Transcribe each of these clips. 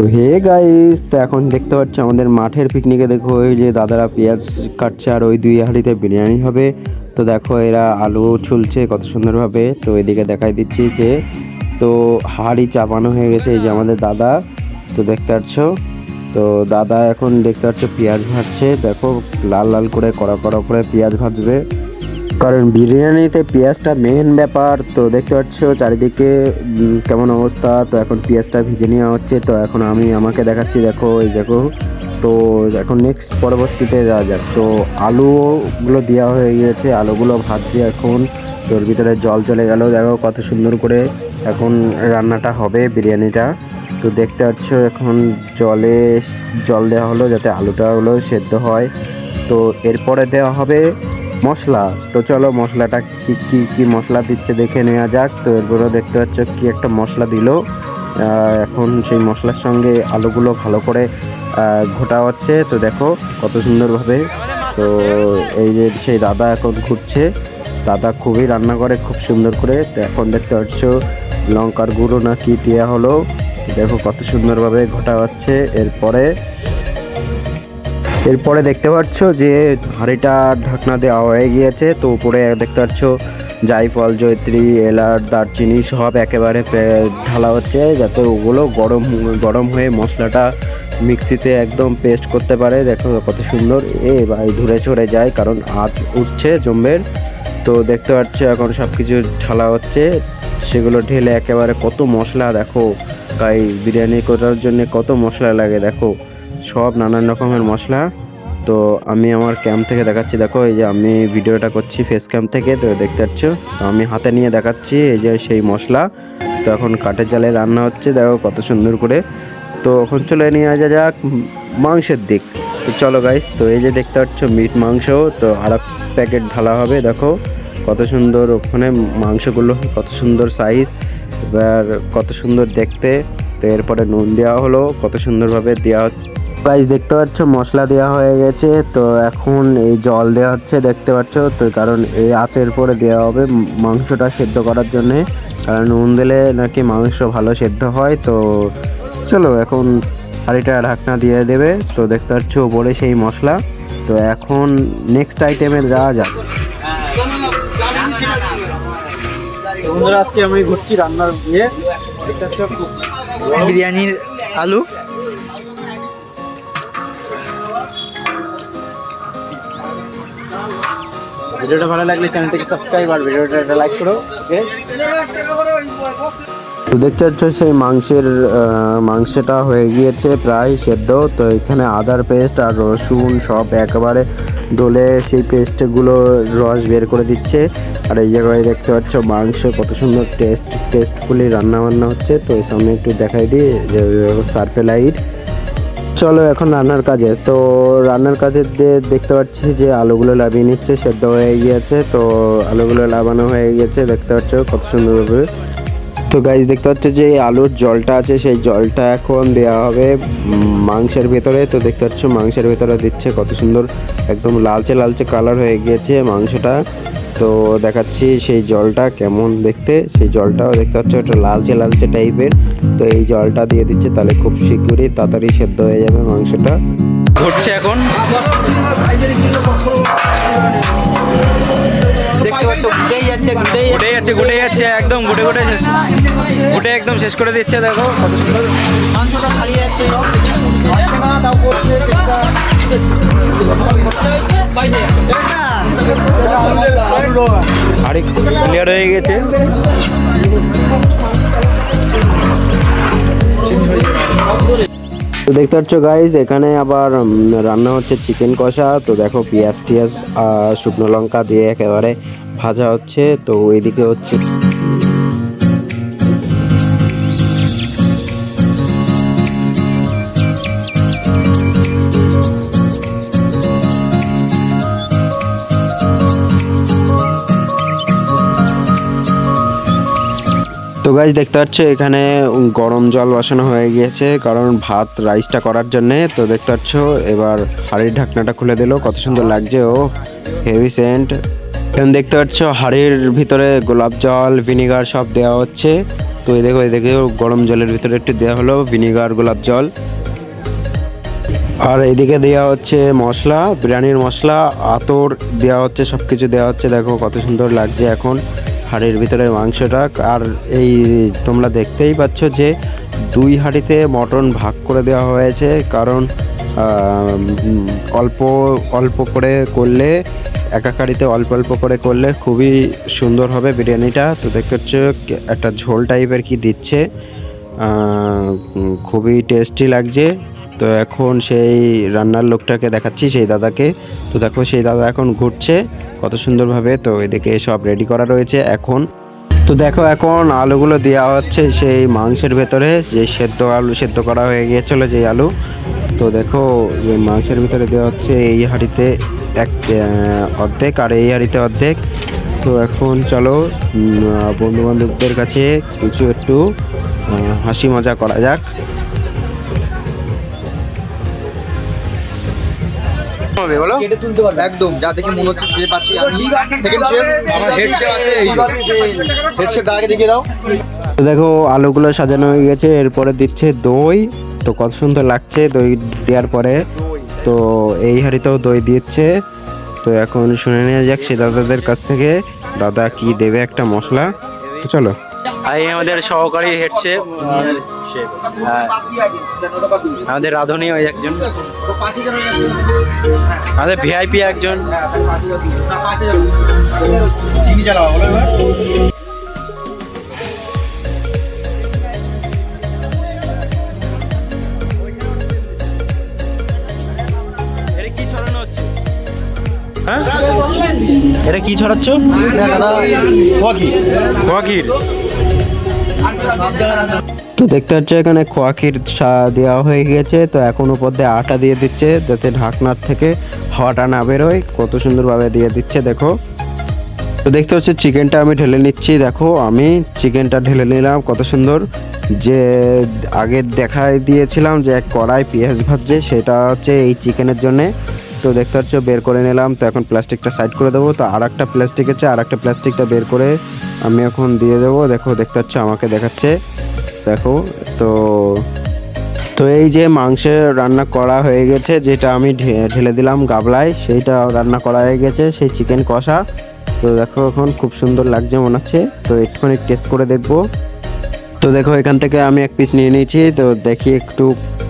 তো hey guys, তো এখন দেখতে পাচ্ছ আমাদের মাঠের পিকনিকে দেখো ওই যে দাদারা পেঁয়াজ কাটছে আর ওই দুই হাঁড়িতে বিরিয়ানি হবে। তো দেখো এরা আলু ছুলছে কত সুন্দরভাবে। তো এদিকে দেখাই দিচ্ছি যে তো হাঁড়ি চাপানো হয়ে গেছে, এই যে আমাদের দাদা। তো দেখতে পাচ্ছ, তো দাদা এখন দেখতে পাচ্ছ পেঁয়াজ ভাজছে। দেখো লাল লাল করে কড়া কড়া করে পেঁয়াজ ভাজবে, কারণ বিরিয়ানিতে পেঁয়াজটা মেন ব্যাপার। তো দেখতে পাচ্ছ চারিদিকে কেমন অবস্থা। তো এখন পেঁয়াজটা ভেজে নেওয়া হচ্ছে। তো এখন আমি আমাকে দেখাচ্ছি, দেখো এই দেখো। তো এখন নেক্সট পরবর্তীতে যাওয়া যাক। তো আলুগুলো দেওয়া হয়ে গিয়েছে, আলুগুলো ভাজছে এখন। তোর ভিতরে জল চলে গেল, দেখো কত সুন্দর করে এখন রান্নাটা হবে বিরিয়ানিটা। তো দেখতে পাচ্ছ এখন জল দেওয়া হলো যাতে আলুটা হলো সেদ্ধ হয়। তো এরপরে দেওয়া হবে মশলা। তো চলো মশলাটা কি কি কি মশলা দিচ্ছে দেখে নেওয়া যাক। তো এরপরে দেখতে পাচ্ছ কি একটা মশলা দিল। এখন সেই মশলার সঙ্গে আলুগুলো ভালো করে ঘোটা হচ্ছে। তো দেখো কত সুন্দরভাবে। তো এই যে সেই দাদা এখন ঘুরছে, দাদা খুবই রান্না করে খুব সুন্দর করে। তো এখন দেখতে পাচ্ছ লঙ্কার গুঁড়ো না কি দেওয়া হলো, দেখো কত সুন্দরভাবে ঘোটা হচ্ছে। এরপরে দেখতে পাচ্ছ যে হাঁড়িটা ঢাকনা দেওয়া হয়ে গিয়েছে। তো উপরে দেখতে পাচ্ছ জায়ফল, জয়ত্রী, এলাচ, দারচিনি সব একেবারে ঢালা হচ্ছে, যাতে ওগুলো গরম হয়ে মশলাটা মিক্সিতে একদম পেস্ট করতে পারে। দেখো কত সুন্দর ভাই ধরে চড়ে যায়, কারণ আঁচ উঠছে জমের। তো দেখতে পাচ্ছ এখন সব কিছু ঢালা হচ্ছে, সেগুলো ঢেলে একেবারে কত মশলা। দেখো তাই বিরিয়ানি করার জন্য কত মশলা লাগে, দেখো সব নানান রকমের মশলা। তো আমি আমার ক্যাম্প থেকে দেখাচ্ছি, দেখো এই যে আমি ভিডিওটা করছি ফেস ক্যাম্প থেকে। তো দেখতে পাচ্ছ আমি হাতে নিয়ে দেখাচ্ছি এই যে সেই মশলা। তো এখন কাঠের জালে রান্না হচ্ছে, দেখো কত সুন্দর করে। তো এখন চলে নিয়ে আসা যাক মাংসের দিক। তো চলো গাইস, তো এই যে দেখতে পাচ্ছ মিট মাংস। তো আর এক প্যাকেট ঢালা হবে, দেখো কত সুন্দর ওখানে মাংসগুলো, কত সুন্দর সাইজ, এবার কত সুন্দর দেখতে। তো এরপরে নুন দেওয়া হলো, কত সুন্দরভাবে দেওয়া হচ্ছে। গাইস দেখতে পাচ্ছ মশলা দেওয়া হয়ে গেছে। তো এখন এই জল দেওয়া হচ্ছে দেখতে পাচ্ছ। তো কারণ এই আঁচের পরে দেওয়া হবে মাংসটা সেদ্ধ করার জন্যে, কারণ নুন দিলে নাকি মাংস ভালো সেদ্ধ হয়। তো চলো এখন হাঁড়িটা ঢাকনা দিয়ে দেবে। তো দেখতে পাচ্ছ উপরে সেই মশলা। তো এখন নেক্সট আইটেমে যাওয়া যাক। বন্ধুরা আজকে আমি ঘুরছি রান্নার দিয়ে বিরিয়ানির আলু। ভিডিওটা ভালো লাগলে চ্যানেলটাকে সাবস্ক্রাইব আর ভিডিওটা লাইক করো। ওকে, তো দেখতে পাচ্ছ সেই মাংসটা হয়ে গিয়েছে প্রায় সেদ্ধ। তো এখানে আদার পেস্ট আর রসুন সব একেবারে ডলে সেই পেস্টগুলো রস বের করে দিচ্ছে। আর এই জায়গায় দেখতে পাচ্ছ মাংস কত সুন্দর টেস্টফুলি রান্না বান্না হচ্ছে। তো এই সামনে একটু দেখাই দিই যে সার্ফে লাইট। চলো এখন রান্নার কাজে। তো রান্নার কাজে দেখতে পাচ্ছি যে আলুগুলো লাভিয়ে নিচ্ছে, সেদ্ধ হয়ে গিয়েছে। তো আলুগুলো লাবানো হয়ে গেছে, দেখতে পাচ্ছ কত সুন্দরভাবে। তো গাইস দেখতে পাচ্ছ যে আলুর জলটা আছে, সেই জলটা এখন দেওয়া হবে মাংসের ভেতরে। তো দেখতে পাচ্ছ মাংসের ভেতরে দিচ্ছে, কত সুন্দর একদম লালচে লালচে কালার হয়ে গিয়েছে মাংসটা। তো দেখাচ্ছি সেই জলটা কেমন দেখতে, সেই জলটাও দেখতে পাচ্ছ একটা লালচে লালচে টাইপের। তো এই জলটা দিয়ে দিচ্ছে, তাহলে খুব শীঘ্রই তাড়াতাড়ি সেদ্ধ হয়ে যাবে মাংসটা। ঘুরছে এখন দেখতে পাচ্ছ, ঘুটে যাচ্ছে একদম ঘুটে একদম শেষ করে দিচ্ছে। দেখো কত সুন্দর মাংসটা খালিয়ে যাচ্ছে, হাঁড়ি ক্লিয়ার হয়ে গেছে। তো দেখতে পাচ্ছ গাইজ এখানে আবার রান্না হচ্ছে চিকেন কষা। তো দেখো পেঁয়াজ টিয়াজ শুকনো লঙ্কা দিয়ে একেবারে ভাজা হচ্ছে। তো ওইদিকে হচ্ছে তো গাইজ দেখতে পাচ্ছ এখানে গরম জল বসানো হয়ে গিয়েছে, কারণ রাইসটা করার জন্যে। তো দেখতে পাচ্ছ এবার হাঁড়ির ঢাকনাটা খুলে দিল, কত সুন্দর লাগছে ও হেভি সেন্ট। এখন দেখতে পাচ্ছ হাঁড়ির ভিতরে গোলাপ জল ভিনিগার সব দেওয়া হচ্ছে। তো এই দেখে গরম জলের ভিতরে একটু দেওয়া হলো ভিনিগার গোলাপ জল। আর এদিকে দেওয়া হচ্ছে মশলা, বিরিয়ানির মশলা, আতর দেওয়া হচ্ছে, সব কিছু দেওয়া হচ্ছে। দেখো কত সুন্দর লাগছে এখন হাঁড়ির ভিতরে মাংসটা। আর এই তোমরা দেখতেই পাচ্ছ যে 2 হাঁড়িতে মটন ভাগ করে দেওয়া হয়েছে, কারণ অল্প অল্প করে করলে, একাকারিতে অল্প অল্প করে করলে খুবই সুন্দর হবে বিরিয়ানিটা। তো দেখতে হচ্ছে একটা ঝোল টাইপের কি দিচ্ছে, খুবই টেস্টি লাগছে। তো এখন সেই রান্নার লোকটাকে দেখাচ্ছি, সেই দাদাকে। তো দেখো সেই দাদা এখন ঘুরছে কত সুন্দরভাবে। তো এদিকে সব রেডি করা রয়েছে এখন। তো দেখো এখন আলুগুলো দেওয়া হচ্ছে সেই মাংসের ভেতরে, যে আলু সেদ্ধ করা হয়ে গিয়েছিলো যে আলু। তো দেখো যে মাংসের ভিতরে দেওয়া হচ্ছে এই হাঁড়িতে অর্ধেক, আর এই হাঁড়িতে অর্ধেক। তো এখন চলো বন্ধু বান্ধবদের কাছে কিছু একটু হাসি মজা করা যাক। বলো একদম যা দেখে মনে হচ্ছে শেফ আছি আমি, সেকেন্ড শেফ আমার হেড শেফ আছে। এই হেড শেফ দাদাকে দেখিয়ে দাও। তো দেখো আলুগুলো সাজানো হয়ে গেছে, এরপরে দিচ্ছে দই। তো কত সুন্দর লাগছে দই দেওয়ার পরে। তো এই হাঁড়িতেও দই দিচ্ছে। তো এখন শুনে নেওয়া যাক সে দাদাদের কাছ থেকে দাদা কি দেবে একটা মশলা। তো চলো। আর এই আমাদের সহকারী হেড শেফ, আমাদের রাঁধুনি ওই একজন, আমাদের ভিআইপি একজন। চিনি চালাও বলো এবার। এটা কি ছড়ানো হচ্ছে? হ্যাঁ এটা কি ছড়াচ্ছ? দাদা খোয়া ক্ষীর। তো দেখতে হচ্ছে এখানে খোয়া ক্ষীর দেওয়া হয়ে গেছে। তো এখন উপর দিয়ে আটা দিয়ে দিচ্ছে, যাতে ঢাকনার থেকে হাওয়াটা না বেরোয়। কত সুন্দরভাবে দিয়ে দিচ্ছে দেখো। তো দেখতে হচ্ছে চিকেনটা আমি ঢেলে নিচ্ছি। দেখো আমি চিকেনটা ঢেলে নিলাম কত সুন্দর। যে আগে দেখাই দিয়েছিলাম যে এক কড়াই পেঁয়াজ ভাজছে, সেটা হচ্ছে এই চিকেনের জন্যে। তো দেখতে হচ্ছে বের করে নিলাম। তো এখন প্লাস্টিকটা সাইড করে দেবো। তো আর একটা প্লাস্টিক আছে, আর একটা প্লাস্টিকটা বের করে আমি এখন দিয়ে দেবো। দেখো দেখতে হচ্ছে আমাকে দেখাচ্ছে দেখো। তো তো এই যে মাংসের রান্না করা হয়ে গেছে, যেটা আমি ঢেলে দিলাম গাবলায়, সেইটা রান্না করা হয়ে গেছে, সেই চিকেন কষা। তো দেখো এখন খুব সুন্দর লাগছে মনে হচ্ছে। তো একটুখানি টেস্ট করে দেখবো। তো দেখো এখান থেকে আমি এক পিস নিয়ে নিয়েছি। তো দেখি একটু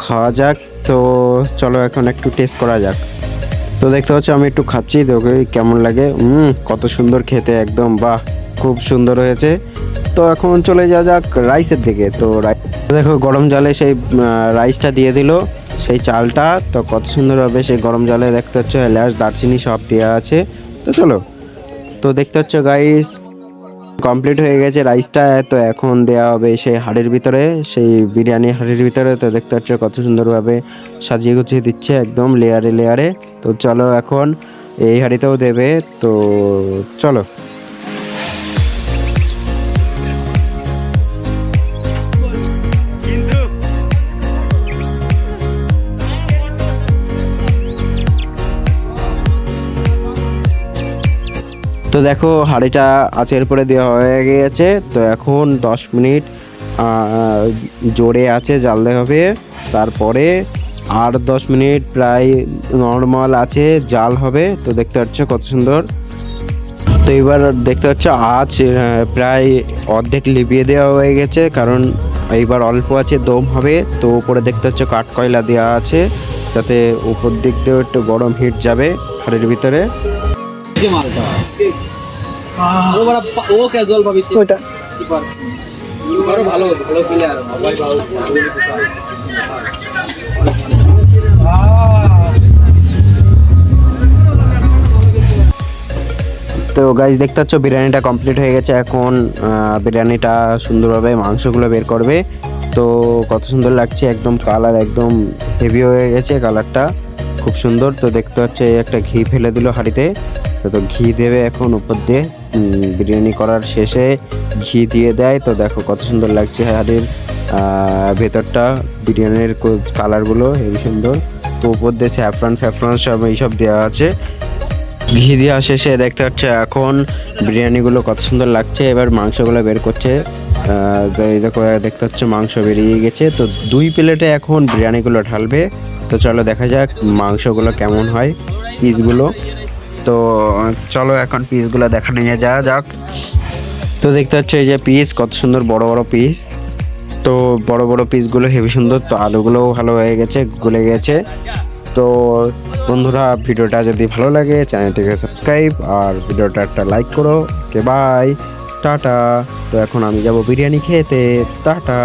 খাওয়া যাক। তো চলো এখন একটু টেস্ট করা যাক। তো দেখতে হচ্ছে আমি একটু খাচ্ছি, দেখো কেমন লাগে। কত সুন্দর খেতে, একদম বাহ, খুব সুন্দর হয়েছে। তো এখন চলে যাওয়া যাক রাইসের দিকে। তো দেখো গরম জলে সেই রাইসটা দিয়ে দিল, সেই চালটা। তো কত সুন্দরভাবে সেই গরম জলে দেখতে হচ্ছে এলাচ দারচিনি সব দেওয়া আছে। তো চলো। তো দেখতে হচ্ছে গাইস কমপ্লিট হয়ে গেছে রাইসটা। তো এখন দেওয়া হবে সেই হাঁড়ির ভিতরে, সেই বিরিয়ানি হাঁড়ির ভিতরে। তো দেখতে হচ্ছে কত সুন্দরভাবে সাজিয়ে গুছিয়ে দিচ্ছে একদম লেয়ারে লেয়ারে। তো চলো এখন এই হাঁড়িতেও দেবে। তো চলো। তো দেখো হাঁড়িটা আঁচের পরে দেওয়া হয়ে গিয়েছে। তো এখন 10 মিনিট জোরে আছে জ্বালতে হবে। তারপরে আর 10 মিনিট প্রায় নর্মাল আছে জাল হবে। তো দেখতে পাচ্ছ কত সুন্দর। তো এবার দেখতে পাচ্ছ আঁচ প্রায় অর্ধেক লিভিয়ে দেওয়া হয়ে গেছে, কারণ এইবার অল্প আছে দম হবে। তো উপরে দেখতে পাচ্ছ কাঠকয়লা দেওয়া আছে, যাতে উপর দিক দিয়েও একটু গরম হিট যাবে হাঁড়ির ভিতরে। ও ক্যাজুয়াল ভাবিছি ওটা কিপার ভালো ভালো প্লেয়ার সবাই ভালো। তো গাইস দেখতে পাচ্ছ বিরিয়ানিটা কমপ্লিট হয়ে গেছে। এখন বিরিয়ানিটা সুন্দরভাবে মাংসগুলো বের করবে। তো কত সুন্দর লাগছে, একদম কালার একদম হেভি হয়ে গেছে কালারটা, খুব সুন্দর। তো দেখতে পাচ্ছ একটা ঘি ফেলে দিল হাঁড়িতে। তো ঘি দেবে এখন উপর দিয়ে, বিরিয়ানি করার শেষে ঘি দিয়ে দেয়। তো দেখো কত সুন্দর লাগছে হাঁড়ির ভেতরটা, বিরিয়ানির কালারগুলো হেভি সুন্দর। তো উপর দিয়ে স্যাফরান সব এইসব দেওয়া আছে। ঘি দেওয়া শেষে দেখতে পাচ্ছে এখন বিরিয়ানিগুলো কত সুন্দর লাগছে। এবার মাংসগুলো বের করছে। তো এই দেখো দেখতে হচ্ছে মাংস বেরিয়ে গেছে। তো 2 প্লেটে এখন বিরিয়ানিগুলো ঢালবে। তো চলো দেখা যাক মাংসগুলো কেমন হয়, পিসগুলো। তো চলো এখন পিসগুলো দেখা নিয়ে যাওয়া যাক। তো দেখতে হচ্ছে এই যে পিস, কত সুন্দর বড় বড় পিস। তো বড় বড় পিসগুলো হেভি সুন্দর। তো আলুগুলোও ভালো হয়ে গেছে, গলে গেছে। তো বন্ধুরা, ভিডিওটা যদি ভালো লাগে চ্যানেলটিকে সাবস্ক্রাইব আর ভিডিওটা একটা লাইক করো। Okay bye, tata. তো এখন আমি যাব বিরিয়ানি খেতে, টাটা।